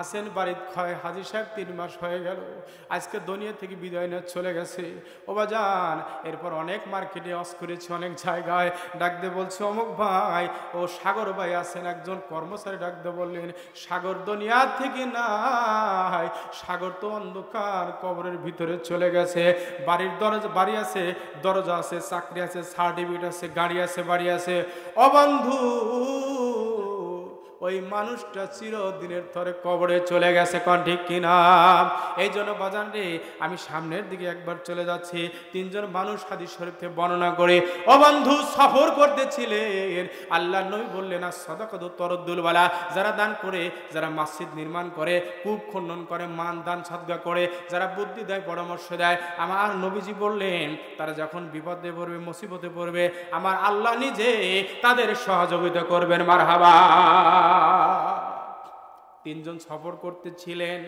আসেন বাড়িতে। খায় হাজি সাহেব 3 মাস হয়ে গেল, আজকে দুনিয়া থেকে বিদায় নিয়ে চলে গেছে। ও বাজান, এরপর অনেক মার্কেটে অস করেছি, অনেক জায়গায় ডাক দিয়ে বলছে অমুক ভাই, ও সাগর ভাই আছেন, একজন কর্মচারী ডাক দিয়ে বললেন সাগর দুনিয়া থেকে নাই, সাগর তো অন্ধকার কবরের ভিতরে চলে গেছে। বাড়ির দরজা, বাড়ি আছে, দরজা আছে, চাকরি আছে, সার্টিফিকেট আছে, গাড়ি আছে, বাড়ি আছে। ও বন্ধু, ওই মানুষটা চিরদিনের তরে কবরে চলে গেছে, কোন ঠিক কিনা? এই জন্য বাজান রে, আমি সামনের দিকে একবার চলে যাচ্ছি। 3 জন মানুষ হাদিস শরীফ থেকে বর্ণনা করে ও বন্ধু সফর করতেছিলেন। আল্লাহ নবী বললেন আর সাদাকাতু তরদ্দুল বালা, যারা দান করে, যারা মসজিদ নির্মাণ করে, কূপ খনন করে, মান দান সদকা করে, যারা বুদ্ধি দেয়, পরামর্শ দেয়, আমার নবীজি বললেন তারা যখন বিপদে পড়বে, মুসিবতে পড়বে, আমার আল্লাহ নিজে তাদের সহযোগিতা করবেন। মারহাবা। 3 জন সফর করতেছিলেন,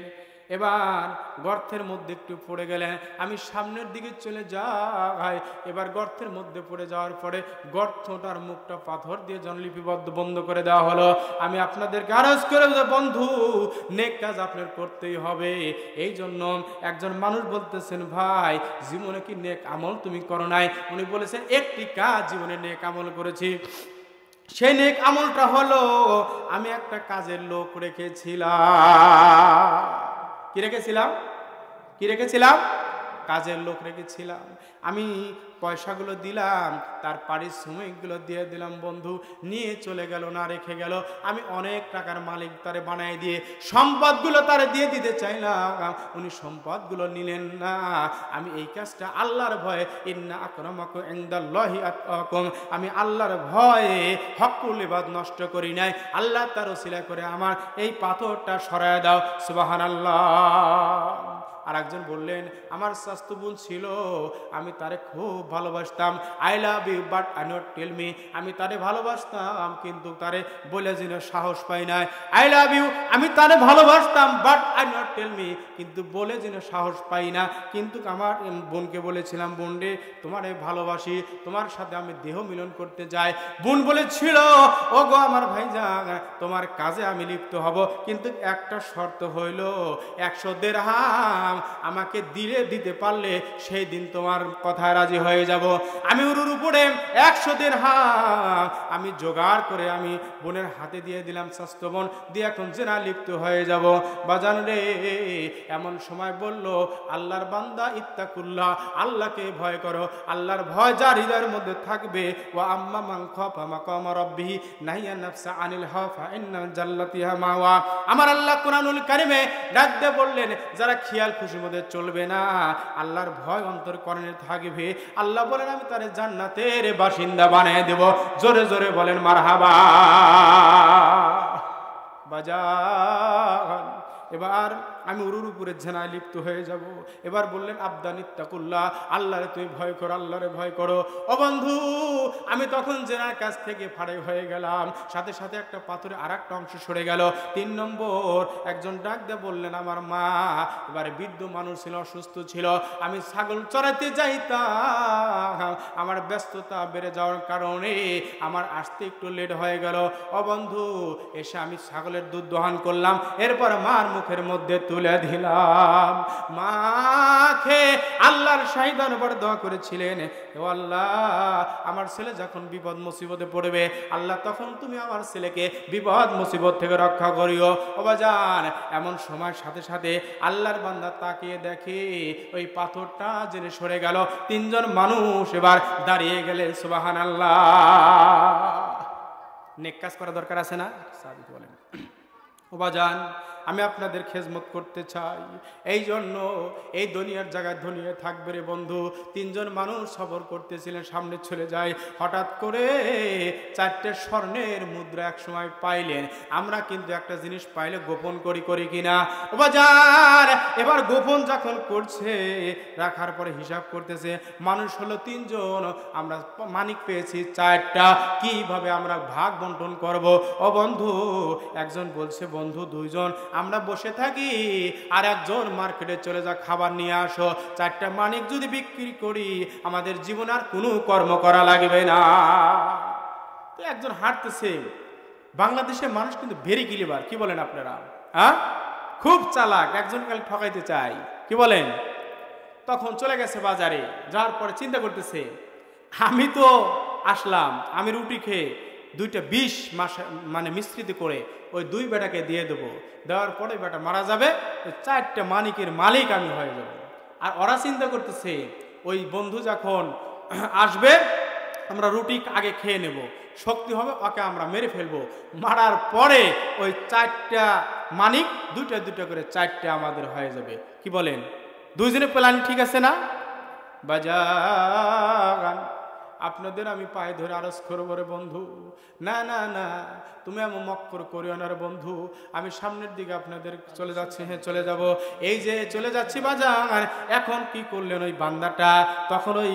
এবার গর্তের মধ্যে একটু পড়ে গেলেন। আমি সামনের দিকে চলে যাই, এবার গর্তের মধ্যে পড়ে যাওয়ার পরে গর্তটার মুখটা পাথর দিয়ে জনলিপিবদ্ধ বন্ধ করে দেওয়া হলো। আমি আপনাদেরকে আরজ করে বন্ধু, নেক কাজ আপনার করতেই হবে। এই জন্য একজন মানুষ বলতেছেন ভাই জীবনে কি নেক আমল তুমি করো নাই? উনি বলেছেন একটি কাজ জীবনে নেক আমল করেছি। সেই নেক আমলটা হলো আমি একটা কাজের লোক রেখেছিলাম। কি রেখেছিলাম? কি রেখেছিলাম? কাজের লোক রেখেছিলাম। আমি পয়সাগুলো দিলাম, তার পারিশ্রমিকগুলো দিয়ে দিলাম। বন্ধু নিয়ে চলে গেল, না রেখে গেল। আমি অনেক টাকার মালিক তারে বানাই দিয়ে সম্পদগুলো তারে দিয়ে দিতে চাইলাম, উনি সম্পদগুলো নিলেন না। আমি এই কাজটা আল্লাহর ভয়ে, ইন্না আকরামাকুম ইনদাল্লাহি আতকাকুম, আমি আল্লাহর ভয়ে হকুল ইবাদ নষ্ট করি নাই। আল্লাহ তার ওসিলা করে আমার এই পাথরটা সরায় দাও। সুবহানাল্লাহ। আর একজন বললেন আমার স্বাস্থ্য বোন ছিল, আমি তারে খুব ভালোবাসতাম। I love you but I not tell me, আমি তারে ভালোবাসতাম কিন্তু তারে বলে যেন সাহস পাই নাই। আই লাভ ইউ, আমি তারে ভালোবাসতাম but I not tell me, কিন্তু বলে যেন সাহস পাই না। কিন্তু আমার বোনকে বলেছিলাম বোন রে তোমারে ভালোবাসি, তোমার সাথে আমি দেহ মিলন করতে যাই। বোন বলেছিল ও গো আমার ভাইজান, তোমার কাজে আমি লিপ্ত হব, কিন্তু একটা শর্ত হইল 100 দিরহাম আমাকে দিতে পারলে সেই দিন তোমার কথায় রাজি হয়ে যাব। আমি উরুর উপরে 100 দিরহাম আমি জোগাড় করে আমি বোনের হাতে দিয়ে দিলাম, স্বাস্থ্য বোন দিয়ে এখন জেনা লিপ্ত হয়ে যাব। বাজান রে, এমন সময় বলল, আল্লাহর বান্দা ইত্তাকুল্লাহ, আল্লাহকে ভয় করো। আল্লাহর ভয় যার হৃদয়ের মধ্যে থাকবে, ওয়া আম্মা মান খাফা মাকাম রাব্বিহি নাহিয়া নাফসা আনিল হাওয়া ফাইন্নাল জান্নাতিহা মাওয়া। আমার আল্লাহ কোরআনুল কারিমে ডাক দিয়ে বললেন, যারা খেয়াল খুশির মধ্যে চলবে না, আল্লাহর ভয় অন্তরকরণে থাকবে, আল্লাহ বলেন আমি তারে জান্নাতের বাসিন্দা বানিয়ে দেব। জোরে জোরে বলেন মারহাবা। বাজান, এবার আমি উরুর উপরে জেনায় লিপ্ত হয়ে যাব। এবার বললেন আবদান ইত্তাকুল্লাহ, আল্লাহরে তুমি ভয় করো, আল্লাহরে ভয় করো। ও বন্ধু, আমি তখন জেনার কাছ থেকে ফাড়ে হয়ে গেলাম, সাথে সাথে একটা পাথরে আর একটা অংশ সরে গেল। 3 নম্বর একজন ডাক দিয়ে বললেন আমার মা। এবারে বৃদ্ধ মানুষ ছিল, অসুস্থ ছিল। আমি ছাগল চড়াতে যাইতাম, আমার ব্যস্ততা বেড়ে যাওয়ার কারণে আমার আসতে একটু লেট হয়ে গেল। ও বন্ধু, এসে আমি ছাগলের দুধ দহন করলাম, এরপর মার মুখের মধ্যে তুলে দিলাম। মাকে আল্লাহর শাহী দরবার দোয়া করেছিলেন, ও আল্লাহ, আমার ছেলে যখন বিপদ মুসিবতে পড়বে, আল্লাহ তখন তুমি আমার ছেলেকে বিপদ মুসিবত থেকে রক্ষা করিও। ও বাজান, এমন সময় সাথে সাথে আল্লাহর বান্দা তাকিয়ে দেখে ওই পাথরটা জেনে সরে গেল। 3 জন মানুষ এবার দাঁড়িয়ে গেলেন। সুবহানাল্লাহ। নেক কাজ করা দরকার আছে না? সাবিত বলেন। ও বাজান, আমি আপনাদের খেজমত করতে চাই, এই জন্য এই দুনিয়ার জায়গায় ধনিয়ে থাকবে রে বন্ধু। 3 জন মানুষ সবর করতেছিলেন, সামনে চলে যায়। হঠাৎ করে 4টে স্বর্ণের মুদ্রা এক সময় পাইলেন। আমরা কিন্তু একটা জিনিস পাইলে গোপন করি কিনা? ও বাজার, এবার গোপন যখন করছে, রাখার পরে হিসাব করতেছে, মানুষ হলো 3 জন, আমরা মানিক পেয়েছি 4টা, কিভাবে আমরা ভাগ বন্টন করব? ও বন্ধু, একজন বলছে, বন্ধু 2 জন আমরা বসে থাকি, আর একজন মার্কেটে চলে যা, খাবার নিয়ে আসো। 4টা মানিক যদি বিক্রি করি, আমাদের জীবন আর কোনো কর্ম করা লাগবে না। তো একজন হাঁটতেছে। বাংলাদেশের মানুষ কিন্তু ভেরি ক্লিভার, কি বলেন আপনারা? হ্যাঁ, খুব চালাক, একজন খালি ঠকাইতে চাই, কি বলেন? তখন চলে গেছে বাজারে, যাওয়ার পরে চিন্তা করতেছে, আমি তো আসলাম, আমি রুটি খেয়ে 2টা 20 মাস মানে মিশ্রিত করে ওই 2 বেটাকে দিয়ে দেবো, দেওয়ার পরে বেটা মারা যাবে, ওই 4টা মানিকের মালিক আমি হয়ে যাব। আর ওরা চিন্তা করতেছে, ওই বন্ধু যখন আসবে, আমরা রুটি আগে খেয়ে নেব, শক্তি হবে, ওকে আমরা মেরে ফেলবো, মারার পরে ওই 4টা মানিক 2টা 2টা করে 4টা আমাদের হয়ে যাবে। কি বলেন? 2 জনের প্ল্যান ঠিক আছে না? বাজান, আপনাদের আমি পায়ে ধরে আরজ করবো রে বন্ধু, না না না, তুমি এমন মক্কর করিও না রে বন্ধু। আমি সামনের দিকে আপনাদের চলে যাচ্ছি, হ্যাঁ চলে যাব, এই যে চলে যাচ্ছি বাজার। এখন কি করলেন ওই বান্দাটা? তখন ওই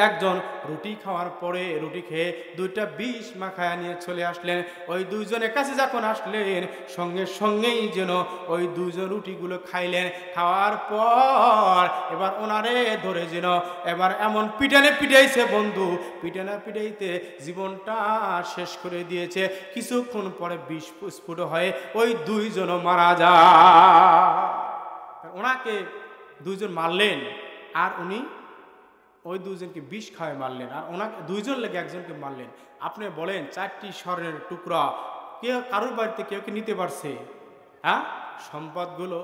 একজন রুটি খাওয়ার পরে, রুটি খেয়ে 2টা 20 মাখায়া নিয়ে চলে আসলেন। ওই 2 জনের কাছে যখন আসলেন, সঙ্গে সঙ্গেই যেন ওই 2 জন রুটিগুলো খাইলেন। খাওয়ার পর এবার ওনারে ধরে যেন এবার এমন পিটানে পিটাইছে বন্ধু, পিটানা পিটাইতে জীবনটা শেষ করে দিয়েছে। কিছুক্ষণ পরে বিস্ফোট হয়ে ওই 2 জন মারা যায়। ওনাকে 2 জন মারলেন, আর উনি ওই 2 জনকে 20 খাওয়ায় মারলেন, আর ওনাকে 2 জন লেগে একজনকে মারলেন। আপনি বলেন, 4টি স্বর্ণের টুকরা কেউ কারোর বাড়িতে কেউ কি নিতে পারছে? হ্যাঁ, সম্পদগুলো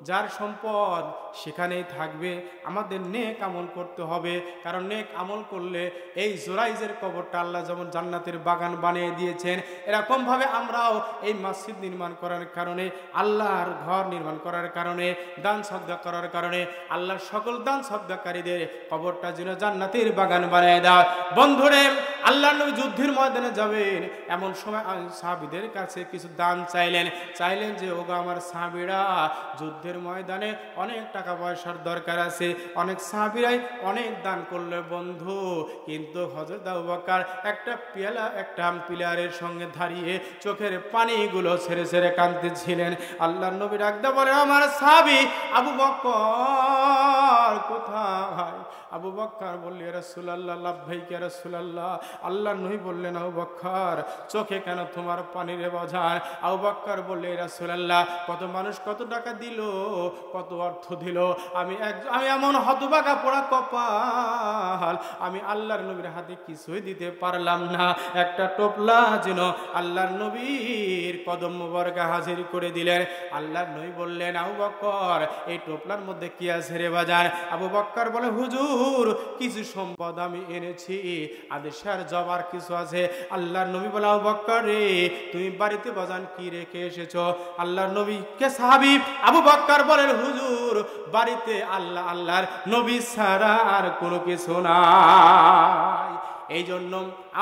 যার সম্পদ সেখানেই থাকবে। আমাদের নেক আমল করতে হবে, কারণ নেক আমল করলে এই জোরাইজের কবরটা আল্লাহ যেমন জান্নাতের বাগান বানিয়ে দিয়েছেন, এরকমভাবে আমরাও এই মসজিদ নির্মাণ করার কারণে, আল্লাহর ঘর নির্মাণ করার কারণে, দান সদকা করার কারণে আল্লাহর সকল দান সদকাকারীদের কবরটা যেন জান্নাতের বাগান বানিয়ে দেয়। বন্ধুরে, আল্লাহর নবী যুদ্ধের ময়দানে যাবেন, এমন সময় সাহাবীদের কাছে কিছু দান চাইলেন যে, ওগো আমার সাহাবীরা, যুদ্ধের ময়দানে অনেক টাকা পয়সার দরকার আছে, অনেক সাহাবীরাই অনেক দান করলে বন্ধু, কিন্তু হযরত আবু বকর একটা পিলারের সঙ্গে দাঁড়িয়ে চোখের পানিগুলো ছেড়ে ছেড়ে কাঁদতেছিলেন। আল্লাহর নবী ডাকতে বলে, আমার সাহাবী আবু বকর কোথায়? আবু বকর বলল, ইয়া রাসূলুল্লাহ, লাব্বাইক ইয়া রাসূলুল্লাহ, আল্লাহর নবী বললেন, আবু বকর চোখে কেন তোমার পানি রে বাজান? আবু বকর বললেন, রাসূলুল্লাহ কত মানুষ কত টাকা দিল, কত অর্থ দিল, আমি এমন হতভাগা পোড়া কপাল, আমি আল্লাহর নবীর হাতে কিছুই দিতে পারলাম না। একটা টোপলা যেন আল্লাহর নবীর কদম মোবারকে হাজির করে দিলেন। আল্লাহর নবী বললেন, আবু বকর এই টোপলার মধ্যে কি আছে রে বাজান? আবু বকর বলে, হুজুর কিছু সম্পদ আমি এনেছি, আদেশার জবার কিছু আছে। আল্লাহর নবী বলে, আবু বকর রে তুমি বাড়িতে বাজান কি রেখে এসেছো? আল্লাহর নবী কে সাহাবী আবু বকর বলেন, হুজুর বাড়িতে আল্লাহর নবী ছাড়া আর কোনো কিছু নাই। এই জন্য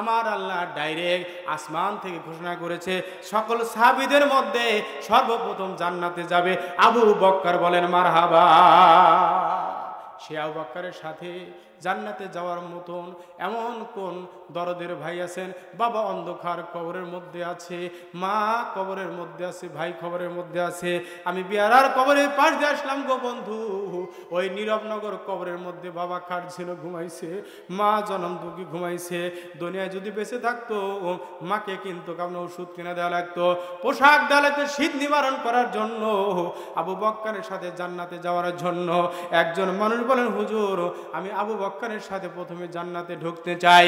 আমার আল্লাহ ডাইরেক্ট আসমান থেকে ঘোষণা করেছে সকল সাহাবীদের মধ্যে সর্বপ্রথম জান্নাতে যাবে আবু বকর। বলেন মারহাবা। সে আবু বকরের সাথে জান্নাতে যাওয়ার মতন এমন কোন দরদের ভাই আছেন? বাবা অন্ধকার কবরের মধ্যে আছে, মা কবরের মধ্যে আছে, ভাই কবরের মধ্যে আছে। আমি বিয়ারার কবরের পাশ দিয়ে আসলাম গো বন্ধু, ওই নীরবনগর কবরের মধ্যে বাবা খাটছিল, ঘুমাইছে, মা জনম দুঃখী ঘুমাইছে। দুনিয়ায় যদি বেঁচে থাকতো মাকে কিন্তু কারণ ওষুধ কিনে দেওয়া লাগতো, পোশাক দেওয়া লাগতো শীত নিবারণ করার জন্য। আবু বকরের সাথে জান্নাতে যাওয়ার জন্য একজন মানুষ বলেন, হুজুর আমি আবু বকরের সাথে প্রথমে জান্নাতে ঢুকতে চাই।